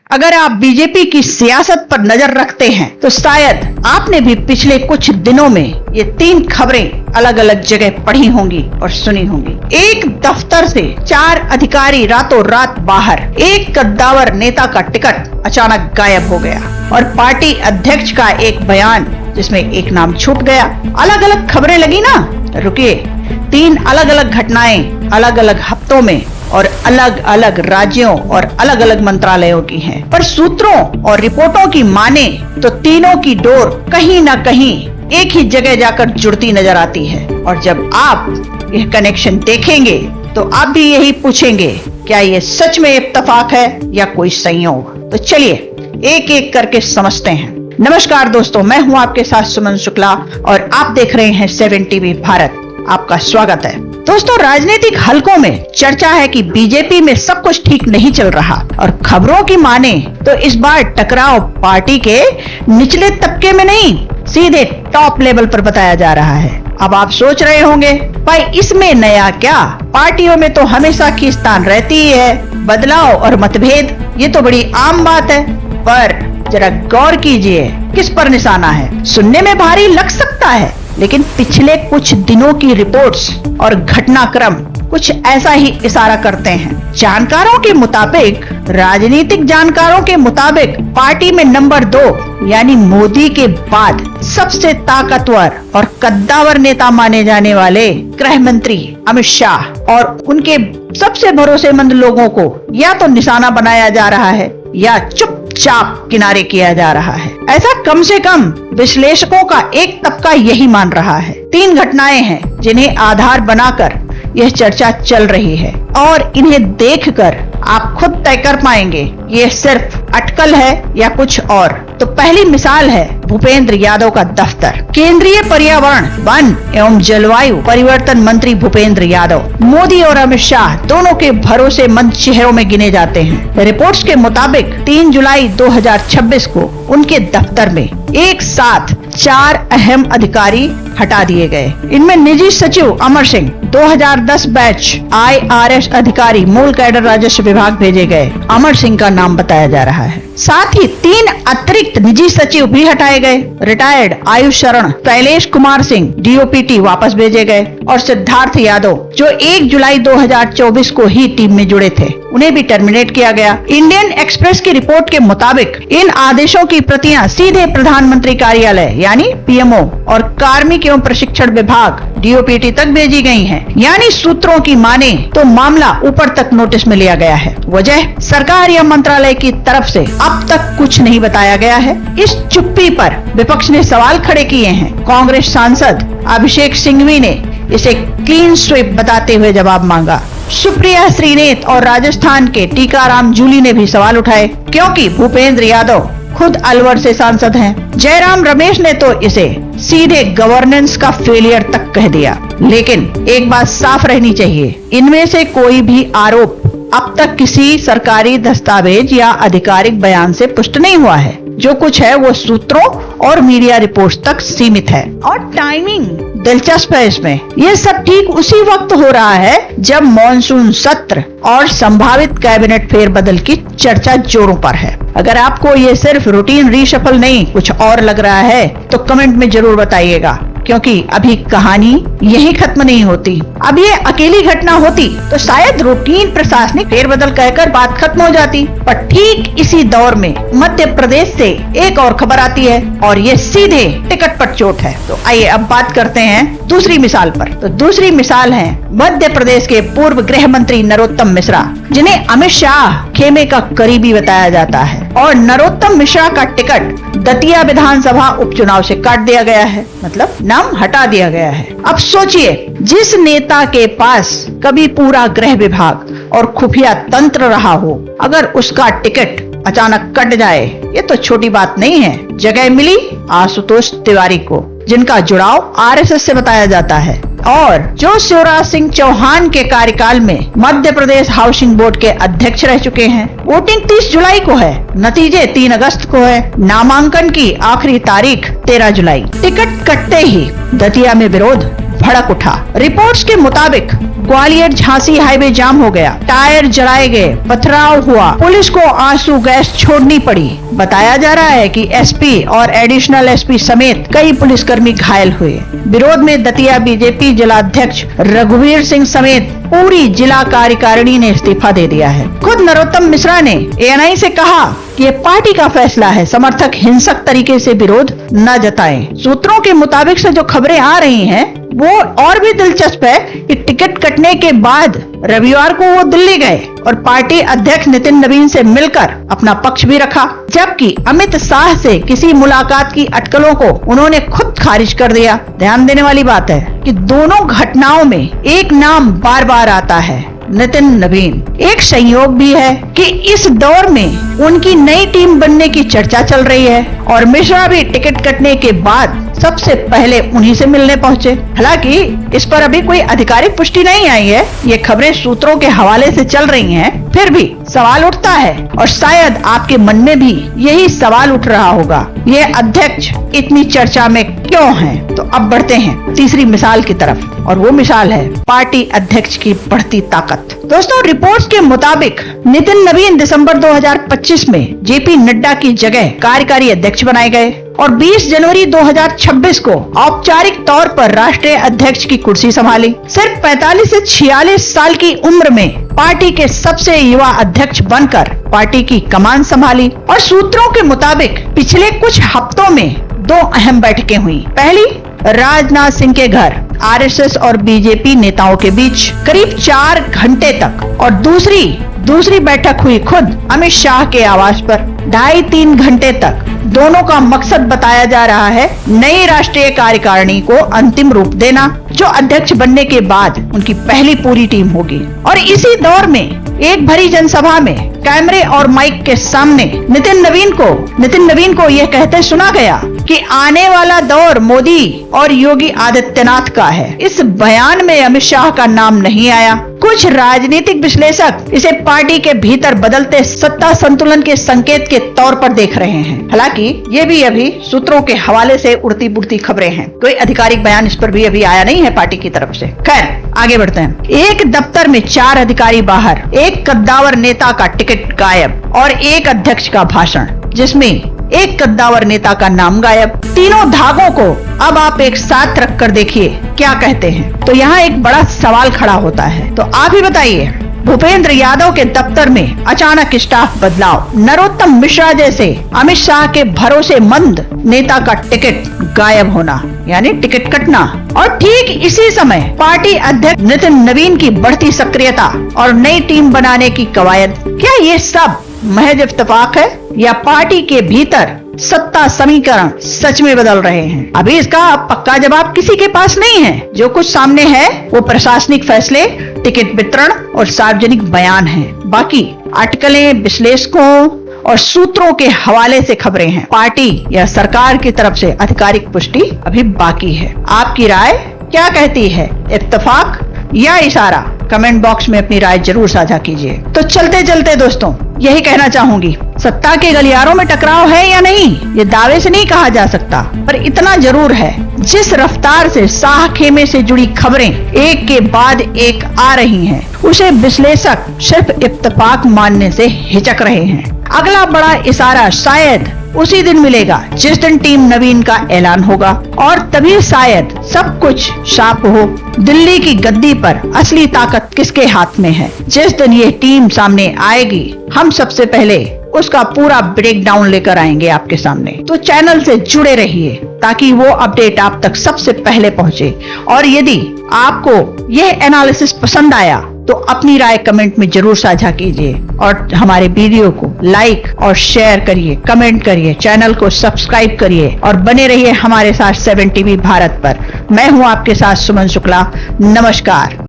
अगर आप बीजेपी की सियासत पर नजर रखते हैं तो शायद आपने भी पिछले कुछ दिनों में ये 3 खबरें अलग अलग जगह पढ़ी होंगी और सुनी होंगी। एक दफ्तर से 4 अधिकारी रातों रात बाहर, एक कद्दावर नेता का टिकट अचानक गायब हो गया और पार्टी अध्यक्ष का एक बयान जिसमें एक नाम छूट गया। अलग अलग खबरें लगी ना, रुकिए, 3 अलग अलग घटनाएं अलग अलग हफ्तों में और अलग अलग राज्यों और अलग अलग मंत्रालयों की हैं। पर सूत्रों और रिपोर्टों की माने तो तीनों की डोर कहीं ना कहीं एक ही जगह जाकर जुड़ती नजर आती है। और जब आप यह कनेक्शन देखेंगे तो आप भी यही पूछेंगे, क्या ये सच में इत्तेफाक है या कोई संयोग? तो चलिए एक एक करके समझते हैं। नमस्कार दोस्तों, मैं हूं आपके साथ सुमन शुक्ला और आप देख रहे हैं 7 टीवी भारत। आपका स्वागत है। दोस्तों, राजनीतिक हलकों में चर्चा है कि बीजेपी में सब कुछ ठीक नहीं चल रहा और खबरों की माने तो इस बार टकराव पार्टी के निचले तबके में नहीं, सीधे टॉप लेवल पर बताया जा रहा है। अब आप सोच रहे होंगे, भाई इसमें नया क्या? पार्टियों में तो हमेशा खींचतान रहती ही है, बदलाव और मतभेद ये तो बड़ी आम बात है। पर जरा गौर कीजिए किस पर निशाना है। सुनने में भारी लग सकता है, लेकिन पिछले कुछ दिनों की रिपोर्ट्स और घटनाक्रम कुछ ऐसा ही इशारा करते हैं। जानकारों के मुताबिक, राजनीतिक जानकारों के मुताबिक, पार्टी में नंबर 2 यानी मोदी के बाद सबसे ताकतवर और कद्दावर नेता माने जाने वाले गृह मंत्री अमित शाह और उनके सबसे भरोसेमंद लोगों को या तो निशाना बनाया जा रहा है या चुपचाप किनारे किया जा रहा है। ऐसा कम से कम विश्लेषकों का एक तबका यही मान रहा है। 3 घटनाएं हैं जिन्हें आधार बनाकर यह चर्चा चल रही है और इन्हें देखकर आप खुद तय कर पाएंगे ये सिर्फ अटकल है या कुछ और। तो पहली मिसाल है भूपेंद्र यादव का दफ्तर। केंद्रीय पर्यावरण, वन एवं जलवायु परिवर्तन मंत्री भूपेंद्र यादव मोदी और अमित शाह दोनों के भरोसेमंद चेहरों में गिने जाते हैं। रिपोर्ट्स के मुताबिक 3 जुलाई 2026 को उनके दफ्तर में एक साथ 4 अहम अधिकारी हटा दिए गए। इनमें निजी सचिव अमर सिंह, 2010 बैच IRS अधिकारी मूल कैडर राजस्व विभाग भेजे गए। अमर सिंह का नाम बताया जा रहा है। साथ ही 3 अतिरिक्त निजी सचिव भी हटाए गए। रिटायर्ड आयुष शरण, शैलेश कुमार सिंह DOPT वापस भेजे गए और सिद्धार्थ यादव जो 1 जुलाई 2024 को ही टीम में जुड़े थे, उन्हें भी टर्मिनेट किया गया। इंडियन एक्सप्रेस की रिपोर्ट के मुताबिक इन आदेशों की प्रतियां सीधे प्रधानमंत्री कार्यालय यानी PMO और कार्मिक एवं प्रशिक्षण विभाग DOPT तक भेजी गई हैं। यानी सूत्रों की माने तो मामला ऊपर तक नोटिस में लिया गया है। वजह, सरकार या मंत्रालय की तरफ से अब तक कुछ नहीं बताया गया है। इस चुप्पी पर विपक्ष ने सवाल खड़े किए हैं। कांग्रेस सांसद अभिषेक सिंघवी ने इसे क्लीन स्वीप बताते हुए जवाब मांगा। सुप्रिया श्रीनेत और राजस्थान के टीकाराम जूली ने भी सवाल उठाए, क्योंकि भूपेंद्र यादव खुद अलवर से सांसद हैं। जयराम रमेश ने तो इसे सीधे गवर्नेंस का फेलियर तक कह दिया। लेकिन एक बात साफ रहनी चाहिए, इनमें से कोई भी आरोप अब तक किसी सरकारी दस्तावेज या आधिकारिक बयान से पुष्ट नहीं हुआ है। जो कुछ है वो सूत्रों और मीडिया रिपोर्ट्स तक सीमित है। और टाइमिंग दिलचस्प है इसमें। ये सब ठीक उसी वक्त हो रहा है जब मॉनसून सत्र और संभावित कैबिनेट फेरबदल की चर्चा जोरों पर है। अगर आपको ये सिर्फ रूटीन रीशफल नहीं कुछ और लग रहा है तो कमेंट में जरूर बताइएगा, क्योंकि अभी कहानी यही खत्म नहीं होती। अब ये अकेली घटना होती तो शायद रूटीन प्रशासनिक फेरबदल कहकर बात खत्म हो जाती, पर ठीक इसी दौर में मध्य प्रदेश से एक और खबर आती है और ये सीधे टिकट पर चोट है। तो आइए अब बात करते हैं दूसरी मिसाल पर। तो दूसरी मिसाल है मध्य प्रदेश के पूर्व गृह मंत्री नरोत्तम मिश्रा, जिन्हें अमित शाह खेमे का करीबी बताया जाता है। और नरोत्तम मिश्रा का टिकट दतिया विधानसभा उपचुनाव से काट दिया गया है, मतलब नाम हटा दिया गया है। अब सोचिए, जिस नेता के पास कभी पूरा गृह विभाग और खुफिया तंत्र रहा हो, अगर उसका टिकट अचानक कट जाए, ये तो छोटी बात नहीं है। जगह मिली आशुतोष तिवारी को, जिनका जुड़ाव RSS से बताया जाता है और जो शिवराज सिंह चौहान के कार्यकाल में मध्य प्रदेश हाउसिंग बोर्ड के अध्यक्ष रह चुके हैं। वोटिंग 30 जुलाई को है, नतीजे 3 अगस्त को है, नामांकन की आखिरी तारीख 13 जुलाई। टिकट कटते ही दतिया में विरोध, भड़क उठा। रिपोर्ट्स के मुताबिक ग्वालियर झांसी हाईवे जाम हो गया, टायर जलाए गए, पथराव हुआ, पुलिस को आंसू गैस छोड़नी पड़ी। बताया जा रहा है कि एसपी और एडिशनल एसपी समेत कई पुलिसकर्मी घायल हुए। विरोध में दतिया बीजेपी जिलाध्यक्ष रघुवीर सिंह समेत पूरी जिला कार्यकारिणी ने इस्तीफा दे दिया है। खुद नरोत्तम मिश्रा ने एएनआई से कहा कि ये पार्टी का फैसला है, समर्थक हिंसक तरीके से विरोध न जताएं। सूत्रों के मुताबिक से जो खबरें आ रही हैं, वो और भी दिलचस्प है कि टिकट कटने के बाद रविवार को वो दिल्ली गए और पार्टी अध्यक्ष नितिन नवीन से मिलकर अपना पक्ष भी रखा, जबकि अमित शाह से किसी मुलाकात की अटकलों को उन्होंने खुद खारिज कर दिया। ध्यान देने वाली बात है कि दोनों घटनाओं में एक नाम बार बार आता है, नितिन नवीन। एक संयोग भी है कि इस दौर में उनकी नई टीम बनने की चर्चा चल रही है और मिश्रा भी टिकट कटने के बाद सबसे पहले उन्हीं से मिलने पहुंचे। हालांकि इस पर अभी कोई आधिकारिक पुष्टि नहीं आई है, ये खबरें सूत्रों के हवाले से चल रही हैं। फिर भी सवाल उठता है और शायद आपके मन में भी यही सवाल उठ रहा होगा, ये अध्यक्ष इतनी चर्चा में क्यों हैं? तो अब बढ़ते हैं तीसरी मिसाल की तरफ और वो मिसाल है पार्टी अध्यक्ष की बढ़ती ताकत। दोस्तों, रिपोर्ट्स के मुताबिक नितिन नवीन दिसंबर 2025 में जेपी नड्डा की जगह कार्यकारी अध्यक्ष बनाए गए और 20 जनवरी 2026 को औपचारिक तौर पर राष्ट्रीय अध्यक्ष की कुर्सी संभाली। सिर्फ 45 से 46 साल की उम्र में पार्टी के सबसे युवा अध्यक्ष बनकर पार्टी की कमान संभाली और सूत्रों के मुताबिक पिछले कुछ हफ्तों में 2 अहम बैठकें हुई। पहली, राजनाथ सिंह के घर आरएसएस और बीजेपी नेताओं के बीच करीब 4 घंटे तक और दूसरी बैठक हुई खुद अमित शाह के आवास पर 2.5-3 घंटे तक। दोनों का मकसद बताया जा रहा है नई राष्ट्रीय कार्यकारिणी को अंतिम रूप देना, जो अध्यक्ष बनने के बाद उनकी पहली पूरी टीम होगी। और इसी दौर में एक भरी जनसभा में कैमरे और माइक के सामने नितिन नवीन को यह कहते सुना गया कि आने वाला दौर मोदी और योगी आदित्यनाथ का है। इस बयान में अमित शाह का नाम नहीं आया। कुछ राजनीतिक विश्लेषक इसे पार्टी के भीतर बदलते सत्ता संतुलन के संकेत के तौर पर देख रहे हैं। हालांकि ये भी अभी सूत्रों के हवाले से उड़ती बुड़ती खबरें हैं, कोई आधिकारिक बयान इस पर भी अभी आया नहीं है पार्टी की तरफ से। खैर, आगे बढ़ते हैं। एक दफ्तर में 4 अधिकारी बाहर, एक कद्दावर नेता का टिकट गायब और एक अध्यक्ष का भाषण जिसमें एक कद्दावर नेता का नाम गायब। तीनों धागों को अब आप एक साथ रखकर देखिए क्या कहते हैं। तो यहाँ एक बड़ा सवाल खड़ा होता है, तो आप ही बताइए, भूपेंद्र यादव के दफ्तर में अचानक स्टाफ बदलाव, नरोत्तम मिश्रा जैसे अमित शाह के भरोसेमंद नेता का टिकट गायब होना यानी टिकट कटना, और ठीक इसी समय पार्टी अध्यक्ष नितिन नवीन की बढ़ती सक्रियता और नई टीम बनाने की कवायद। क्या ये सब महज इत्तेफाक है या पार्टी के भीतर सत्ता समीकरण सच में बदल रहे हैं? अभी इसका पक्का जवाब किसी के पास नहीं है। जो कुछ सामने है वो प्रशासनिक फैसले, टिकट वितरण और सार्वजनिक बयान हैं। बाकी अटकलें, विश्लेषकों और सूत्रों के हवाले से खबरें हैं। पार्टी या सरकार की तरफ से आधिकारिक पुष्टि अभी बाकी है। आपकी राय क्या कहती है? इत्तेफाक या इशारा? कमेंट बॉक्स में अपनी राय जरूर साझा कीजिए। तो चलते चलते दोस्तों यही कहना चाहूंगी, सत्ता के गलियारों में टकराव है या नहीं, ये दावे से नहीं कहा जा सकता, पर इतना जरूर है, जिस रफ्तार से शाह खेमे से जुड़ी खबरें एक के बाद एक आ रही हैं, उसे विश्लेषक सिर्फ इत्तेफाक मानने से हिचक रहे हैं। अगला बड़ा इशारा शायद उसी दिन मिलेगा जिस दिन टीम नवीन का ऐलान होगा, और तभी शायद सब कुछ साफ हो दिल्ली की गद्दी पर असली ताकत किसके हाथ में है। जिस दिन ये टीम सामने आएगी, हम सबसे पहले उसका पूरा ब्रेकडाउन लेकर आएंगे आपके सामने। तो चैनल से जुड़े रहिए ताकि वो अपडेट आप तक सबसे पहले पहुंचे। और यदि आपको यह एनालिसिस पसंद आया तो अपनी राय कमेंट में जरूर साझा कीजिए और हमारे वीडियो को लाइक और शेयर करिए, कमेंट करिए, चैनल को सब्सक्राइब करिए और बने रहिए हमारे साथ 7 टीवी भारत पर। मैं हूं आपके साथ सुमन शुक्ला। नमस्कार।